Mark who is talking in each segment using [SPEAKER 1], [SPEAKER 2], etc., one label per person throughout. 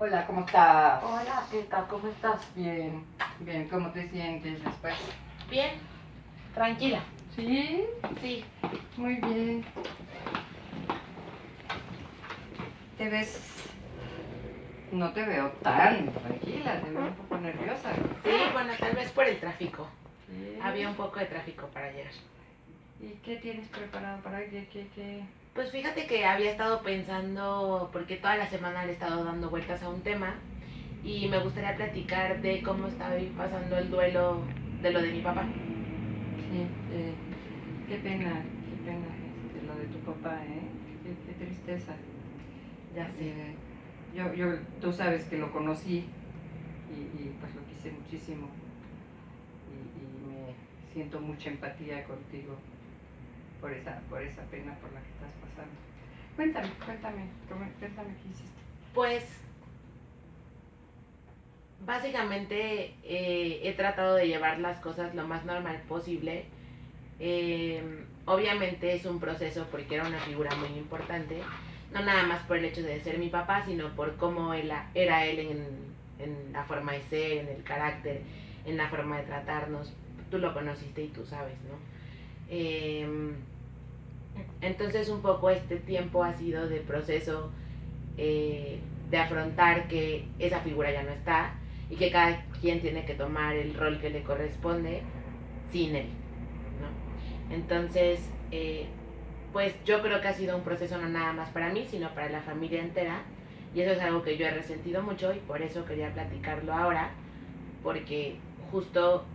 [SPEAKER 1] Hola, ¿cómo estás?
[SPEAKER 2] Hola, Teta, ¿cómo estás?
[SPEAKER 1] Bien, bien, ¿cómo te sientes después?
[SPEAKER 2] Bien, tranquila.
[SPEAKER 1] ¿Sí?
[SPEAKER 2] Sí,
[SPEAKER 1] Muy bien. ¿Te ves? No te veo tan tranquila, te veo un poco nerviosa.
[SPEAKER 2] sí, bueno, tal vez por el tráfico.
[SPEAKER 1] ¿Sí?
[SPEAKER 2] Había un poco de tráfico para llegar.
[SPEAKER 1] ¿Y qué tienes preparado para hoy? ¿Qué?
[SPEAKER 2] Pues fíjate que había estado pensando, porque toda la semana le he estado dando vueltas a un tema, y me gustaría platicar de cómo estoy pasando el duelo de lo de mi papá.
[SPEAKER 1] Sí, qué pena, lo de tu papá, ¿eh? Qué tristeza.
[SPEAKER 2] Ya sé.
[SPEAKER 1] Tú sabes que lo conocí y pues lo quise muchísimo y me siento mucha empatía contigo por esa pena por la que estás pasando. Cuéntame qué hiciste.
[SPEAKER 2] Pues básicamente he tratado de llevar las cosas lo más normal posible. Obviamente es un proceso porque era una figura muy importante, no nada más por el hecho de ser mi papá, sino por cómo era él en la forma de ser, en el carácter, en la forma de tratarnos. Tú lo conociste y tú sabes, ¿no? Entonces un poco este tiempo ha sido de proceso, de afrontar que esa figura ya no está y que cada quien tiene que tomar el rol que le corresponde sin él, ¿no? Entonces, pues yo creo que ha sido un proceso no nada más para mí, sino para la familia entera. Y eso es algo que yo he resentido mucho y por eso quería platicarlo ahora, porque justo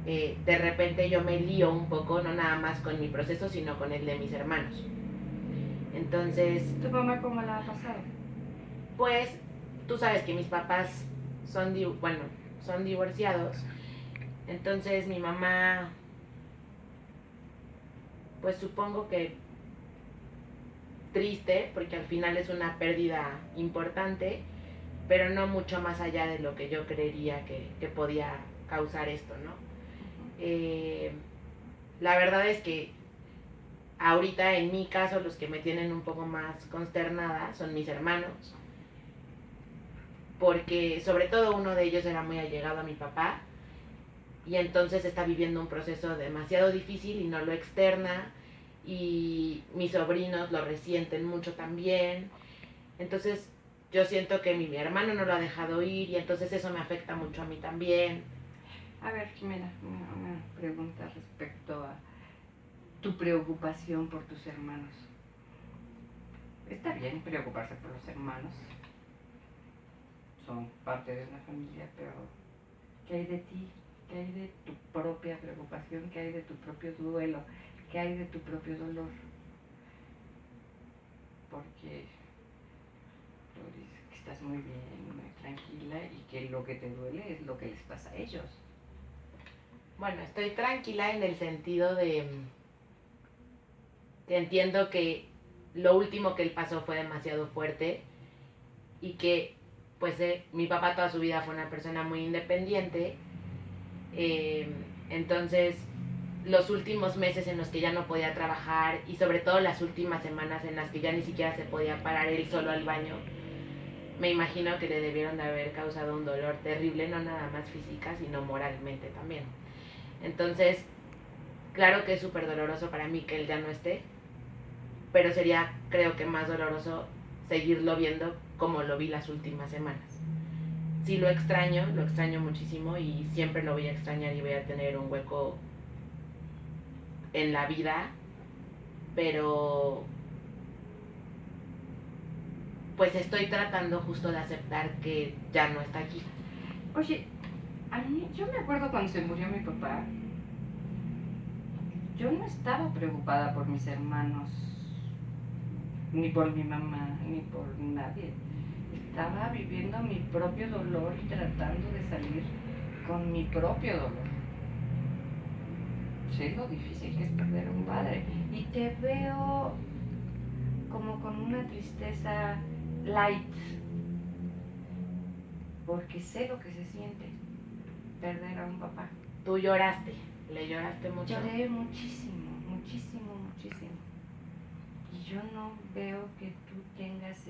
[SPEAKER 2] de repente yo me lío un poco, no nada más con mi proceso, sino con el de mis hermanos. Entonces,
[SPEAKER 1] ¿Tu mamá cómo la ha pasado?
[SPEAKER 2] pues tú sabes que mis papás son, bueno, son divorciados. Entonces mi mamá, pues supongo que triste, porque al final es una pérdida importante, pero no mucho más allá de lo que yo creería que podía causar esto, ¿no? Eh, la verdad es que ahorita en mi caso los que me tienen un poco más consternada son mis hermanos, porque sobre todo uno de ellos era muy allegado a mi papá y entonces está viviendo un proceso demasiado difícil y no lo externa, y mis sobrinos lo resienten mucho también. Entonces yo siento que mi hermano no lo ha dejado ir y entonces eso me afecta mucho a mí también.
[SPEAKER 1] A ver, Jimena, una pregunta respecto a tu preocupación por tus hermanos. Está bien preocuparse por los hermanos, son parte de una familia, pero ¿qué hay de ti? ¿Qué hay de tu propia preocupación? ¿Qué hay de tu propio duelo? ¿Qué hay de tu propio dolor? Porque tú dices que estás muy bien, muy tranquila y que lo que te duele es lo que les pasa a ellos.
[SPEAKER 2] Bueno, estoy tranquila en el sentido de que entiendo que lo último que él pasó fue demasiado fuerte y que pues mi papá toda su vida fue una persona muy independiente. eh, entonces los últimos meses en los que ya no podía trabajar y sobre todo las últimas semanas en las que ya ni siquiera se podía parar él solo al baño, me imagino que le debieron de haber causado un dolor terrible, no nada más física, sino moralmente también. Entonces, claro que es súper doloroso para mí que él ya no esté, pero sería, creo que más doloroso seguirlo viendo como lo vi las últimas semanas. Sí lo extraño muchísimo y siempre lo voy a extrañar y voy a tener un hueco en la vida, pero pues estoy tratando justo de aceptar que ya no está aquí.
[SPEAKER 1] Oye, a mí, yo me acuerdo cuando se murió mi papá, yo no estaba preocupada por mis hermanos, ni por mi mamá, ni por nadie. Estaba viviendo mi propio dolor y tratando de salir con mi propio dolor. Sé lo difícil que es perder a un padre. Y te veo como con una tristeza light, porque sé lo que se siente perder a un papá.
[SPEAKER 2] Tú lloraste, le lloraste mucho.
[SPEAKER 1] Lloré muchísimo, muchísimo. Y yo no veo que tú tengas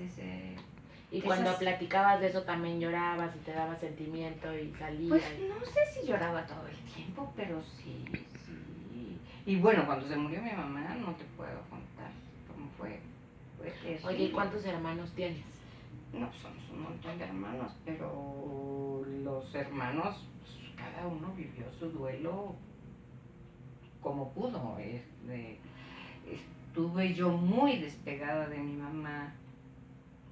[SPEAKER 2] Y cuando platicabas de eso también llorabas y te daba sentimiento y salías.
[SPEAKER 1] Pues no sé si lloraba todo el tiempo, pero sí, sí. Y bueno, cuando se murió mi mamá, no te puedo contar cómo fue. Fue terrible.
[SPEAKER 2] Oye, ¿y cuántos hermanos tienes?
[SPEAKER 1] No, pues somos un montón de hermanos, pero los hermanos, pues, cada uno vivió su duelo como pudo. Estuve yo muy despegada de mi mamá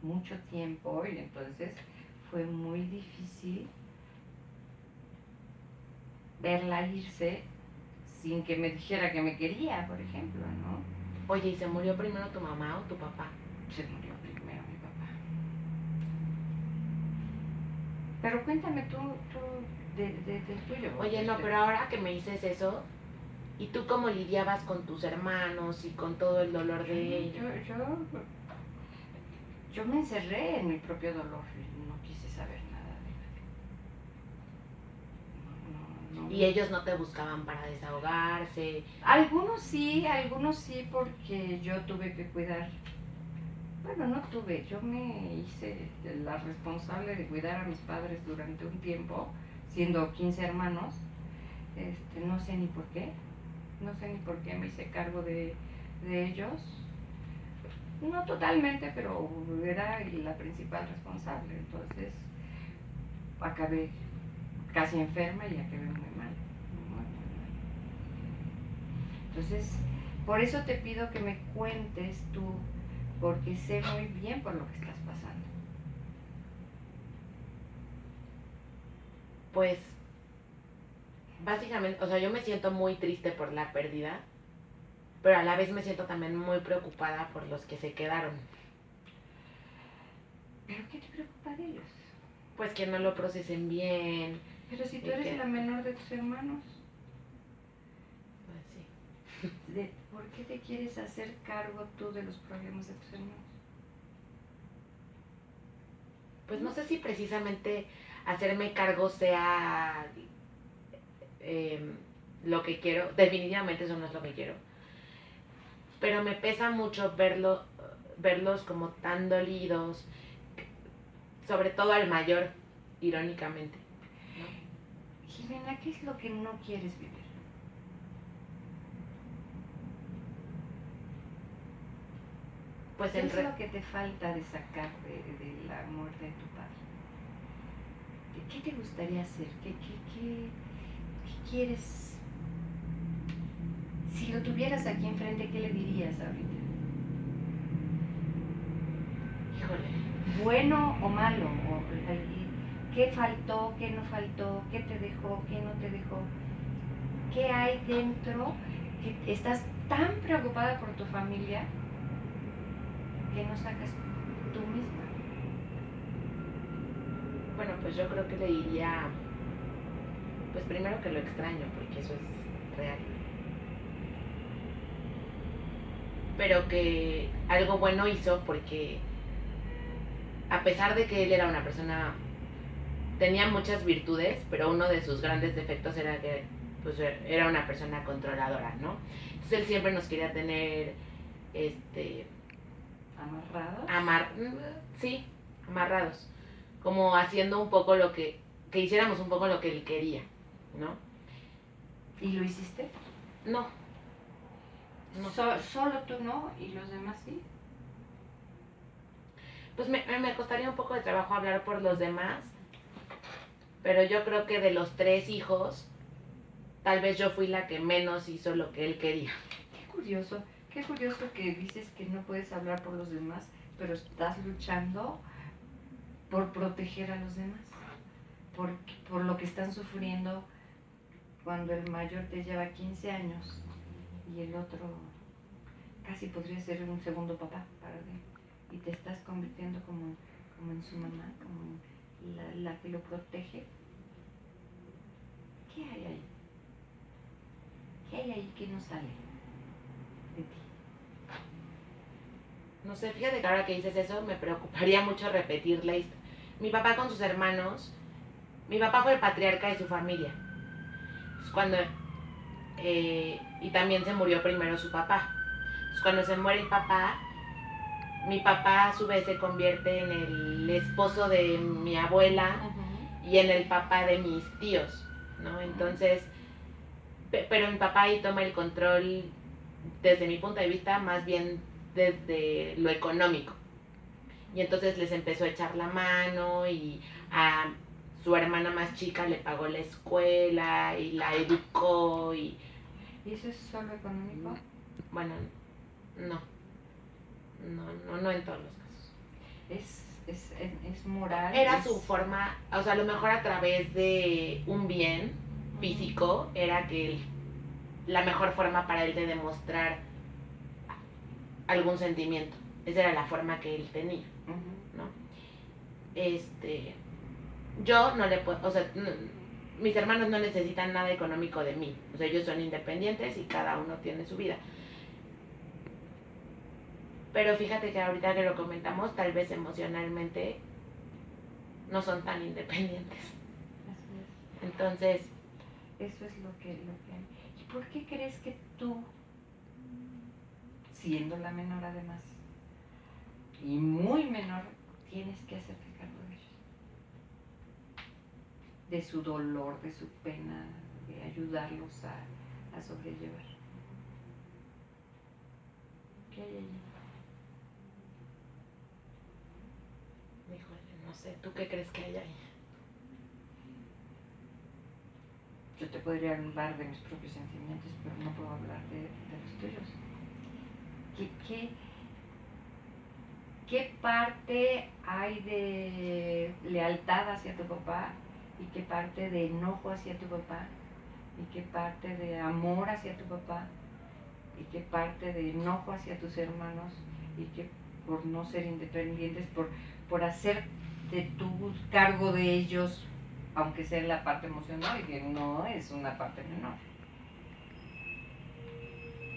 [SPEAKER 1] mucho tiempo y entonces fue muy difícil verla irse sin que me dijera que me quería, por ejemplo, ¿no?
[SPEAKER 2] Oye, ¿y se murió primero tu mamá o tu papá?
[SPEAKER 1] Se murió primero mi papá. Pero cuéntame tú del tuyo.
[SPEAKER 2] Oye, no, pero ahora que me dices eso, ¿y tú cómo lidiabas con tus hermanos y con todo el dolor de ellos?
[SPEAKER 1] Yo me encerré en mi propio dolor y no quise saber nada de nada. No.
[SPEAKER 2] ¿Y ellos no te buscaban para desahogarse?
[SPEAKER 1] Algunos sí, porque yo tuve que cuidar. Bueno, no tuve, yo me hice la responsable de cuidar a mis padres durante un tiempo, siendo 15 hermanos. No sé ni por qué me hice cargo de ellos. No totalmente, pero era la principal responsable. Entonces acabé casi enferma y acabé muy mal. Entonces, por eso te pido que me cuentes tú, porque sé muy bien por lo que estás pasando.
[SPEAKER 2] Pues, básicamente, o sea, yo me siento muy triste por la pérdida, pero a la vez me siento también muy preocupada por los que se quedaron.
[SPEAKER 1] ¿Pero qué te preocupa de ellos?
[SPEAKER 2] Pues que no lo procesen bien.
[SPEAKER 1] Pero si tú eres la menor de tus hermanos.
[SPEAKER 2] Pues sí.
[SPEAKER 1] ¿Por qué te quieres hacer cargo tú de los problemas de tus hermanos?
[SPEAKER 2] Pues no sé si precisamente hacerme cargo sea lo que quiero. Definitivamente eso no es lo que quiero. Pero me pesa mucho verlos como tan dolidos, sobre todo al mayor, irónicamente, ¿no?
[SPEAKER 1] Jimena, ¿qué es lo que no quieres vivir? Pues ¿qué es lo que te falta de sacar de la muerte de tu padre? ¿Qué te gustaría hacer? ¿Qué quieres? Si lo tuvieras aquí enfrente, ¿qué le dirías ahorita?
[SPEAKER 2] Híjole.
[SPEAKER 1] ¿Bueno o malo? ¿Qué faltó? ¿Qué no faltó? ¿Qué te dejó? ¿Qué no te dejó? ¿Qué hay dentro? Que estás tan preocupada por tu familia que no sacas tú misma.
[SPEAKER 2] Bueno, pues yo creo que le diría, pues primero que lo extraño, porque eso es real. Pero que algo bueno hizo porque a pesar de que él era una persona, tenía muchas virtudes, pero uno de sus grandes defectos era que pues, era una persona controladora, ¿no? Entonces él siempre nos quería tener,
[SPEAKER 1] ¿amarrados?
[SPEAKER 2] Sí, amarrados, como haciendo un poco que hiciéramos un poco lo que él quería, ¿no?
[SPEAKER 1] ¿Y lo hiciste?
[SPEAKER 2] No.
[SPEAKER 1] Solo tú no, y los demás sí.
[SPEAKER 2] Pues me costaría un poco de trabajo hablar por los demás, pero yo creo que de los 3 hijos, tal vez yo fui la que menos hizo lo que él quería.
[SPEAKER 1] Qué curioso que dices que no puedes hablar por los demás, pero estás luchando por proteger a los demás, por lo que están sufriendo cuando el mayor te lleva 15 años y el otro casi podría ser un segundo papá para él, y te estás convirtiendo como en su mamá, como la que lo protege. ¿Qué hay ahí? ¿Qué hay ahí que no sale de ti?
[SPEAKER 2] No sé, fíjate que ahora que dices eso me preocuparía mucho repetir la historia. Mi papá con sus hermanos, mi papá fue el patriarca de su familia. Entonces, y también se murió primero su papá. Entonces, cuando se muere el papá, mi papá a su vez se convierte en el esposo de mi abuela y en el papá de mis tíos, ¿no? Entonces, pero mi papá ahí toma el control desde mi punto de vista más bien desde lo económico. Y entonces les empezó a echar la mano y a su hermana más chica le pagó la escuela y la educó y...
[SPEAKER 1] ¿Y eso es solo económico?
[SPEAKER 2] Bueno, no en todos los casos.
[SPEAKER 1] Es moral.
[SPEAKER 2] Era su forma, o sea, a lo mejor a través de un bien físico, era que la mejor forma para él de demostrar algún sentimiento. Esa era la forma que él tenía, ¿no? Yo no le puedo, o sea, mis hermanos no necesitan nada económico de mí. O sea, ellos son independientes y cada uno tiene su vida. Pero fíjate que ahorita que lo comentamos, tal vez emocionalmente no son tan independientes.
[SPEAKER 1] Así es.
[SPEAKER 2] Entonces,
[SPEAKER 1] eso es lo que... ¿Y por qué crees que tú, siendo la menor además, y muy menor, tienes que hacerte cargo de ellos? De su dolor, de su pena, de ayudarlos a sobrellevar. ¿Qué hay allí?
[SPEAKER 2] híjole, no sé, ¿tú qué crees que hay ahí?
[SPEAKER 1] Yo te podría hablar de mis propios sentimientos, pero no puedo hablar de los tuyos. ¿Qué parte hay de lealtad hacia tu papá y qué parte de enojo hacia tu papá y qué parte de amor hacia tu papá y qué parte de enojo hacia tus hermanos y que por no ser independientes, por hacerte tú cargo de ellos, aunque sea en la parte emocional, y que no es una parte menor?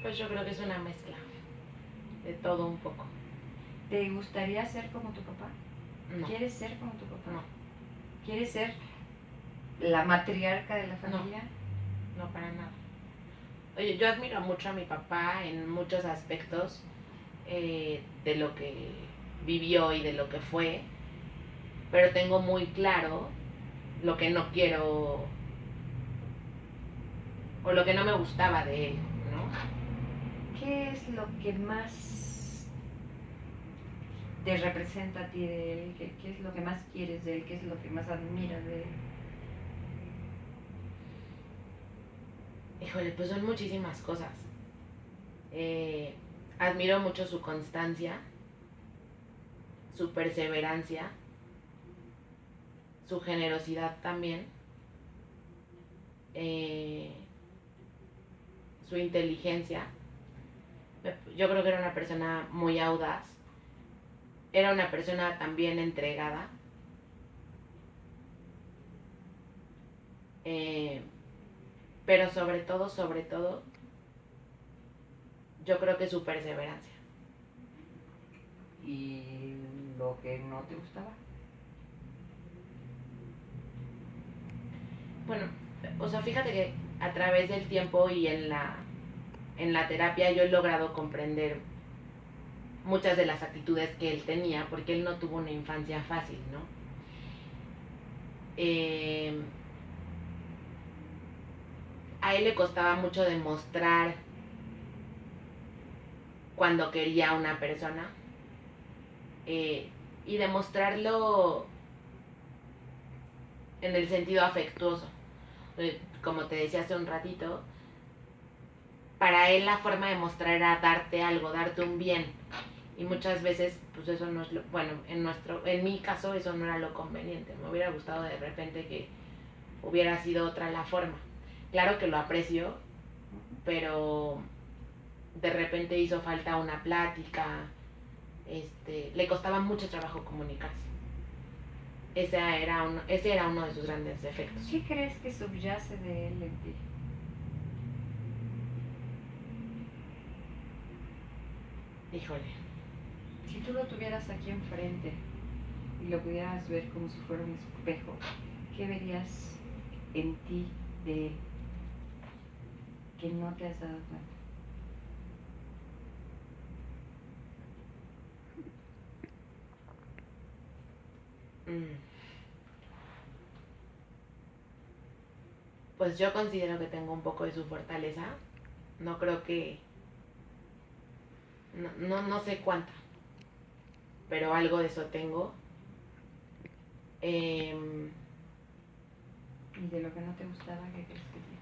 [SPEAKER 2] Pues yo creo que es una mezcla de todo un poco.
[SPEAKER 1] ¿Te gustaría ser como tu papá?
[SPEAKER 2] No.
[SPEAKER 1] ¿Quieres ser como tu papá?
[SPEAKER 2] No.
[SPEAKER 1] ¿Quieres ser la matriarca de la familia?
[SPEAKER 2] No, para nada. Oye, yo admiro mucho a mi papá en muchos aspectos de lo que vivió y de lo que fue, pero tengo muy claro lo que no quiero o lo que no me gustaba de él, ¿no?
[SPEAKER 1] ¿Qué es lo que más te representa a ti de él? ¿Qué es lo que más quieres de él? ¿Qué es lo que más admiras de él?
[SPEAKER 2] Híjole, pues son muchísimas cosas. Admiro mucho su constancia, su perseverancia, su generosidad también, su inteligencia. Yo creo que era una persona muy audaz, era una persona también entregada, pero sobre todo, yo creo que su perseverancia.
[SPEAKER 1] ¿Y lo que no te gustaba?
[SPEAKER 2] Bueno, o sea, fíjate que a través del tiempo y en la terapia yo he logrado comprender muchas de las actitudes que él tenía, porque él no tuvo una infancia fácil, ¿no? A él le costaba mucho demostrar cuando quería a una persona y demostrarlo en el sentido afectuoso. Como te decía hace un ratito, para él la forma de mostrar era darte algo, darte un bien. Y muchas veces, pues eso no es lo, bueno, en mi caso eso no era lo conveniente. Me hubiera gustado de repente que hubiera sido otra la forma. Claro que lo aprecio, pero de repente hizo falta una plática, le costaba mucho trabajo comunicarse. Ese era uno de sus grandes defectos.
[SPEAKER 1] ¿Qué crees que subyace de él en ti?
[SPEAKER 2] Híjole.
[SPEAKER 1] Si tú lo tuvieras aquí enfrente y lo pudieras ver como si fuera un espejo, ¿qué verías en ti de él que no te has dado cuenta?
[SPEAKER 2] Pues yo considero que tengo un poco de su fortaleza. No creo que... No sé cuánta, pero algo de eso tengo.
[SPEAKER 1] ¿Y de lo que no te gustaba, qué crees que sí?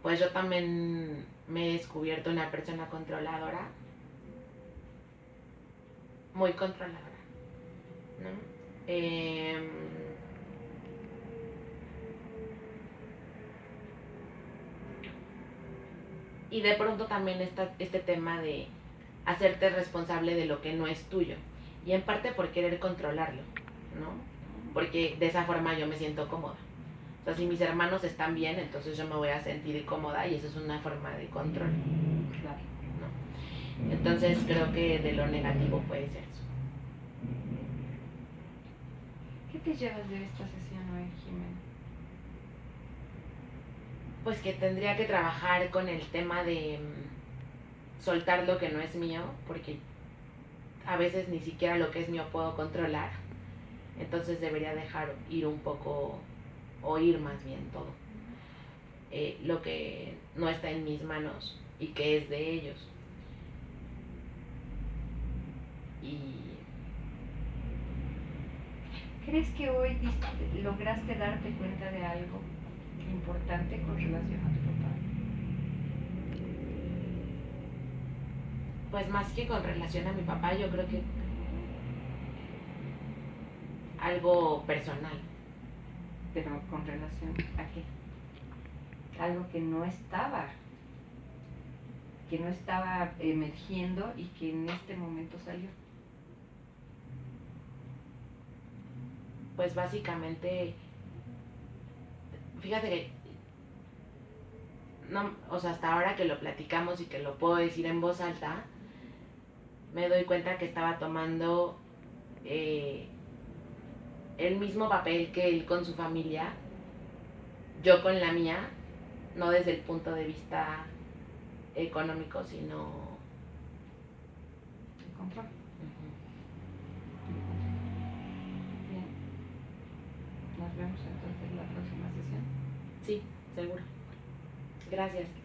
[SPEAKER 2] Pues yo también me he descubierto una persona controladora. Muy controladora, ¿no? Y de pronto también está este tema de hacerte responsable de lo que no es tuyo. Y en parte por querer controlarlo, ¿no? Porque de esa forma yo me siento cómoda. O sea, si mis hermanos están bien, entonces yo me voy a sentir cómoda y eso es una forma de control,
[SPEAKER 1] Claro.
[SPEAKER 2] ¿no? Entonces creo que de lo negativo puede ser eso.
[SPEAKER 1] ¿Qué te llevas de esta sesión hoy, Jimena?
[SPEAKER 2] Pues que tendría que trabajar con el tema de soltar lo que no es mío, porque a veces ni siquiera lo que es mío puedo controlar. Entonces debería dejar ir un poco, o ir más bien todo, lo que no está en mis manos y que es de ellos. Y
[SPEAKER 1] ¿Crees que hoy lograste darte cuenta de algo importante con relación a tu papá?
[SPEAKER 2] pues más que con relación a mi papá, yo creo que algo personal.
[SPEAKER 1] Pero con relación a qué? Algo que no estaba emergiendo y que en este momento salió.
[SPEAKER 2] Pues básicamente, fíjate que no, o sea, hasta ahora que lo platicamos y que lo puedo decir en voz alta, me doy cuenta que estaba tomando el mismo papel que él con su familia, yo con la mía, no desde el punto de vista económico, sino...
[SPEAKER 1] El control.
[SPEAKER 2] Uh-huh.
[SPEAKER 1] Bien. Nos vemos entonces la próxima sesión.
[SPEAKER 2] Sí, seguro. Gracias.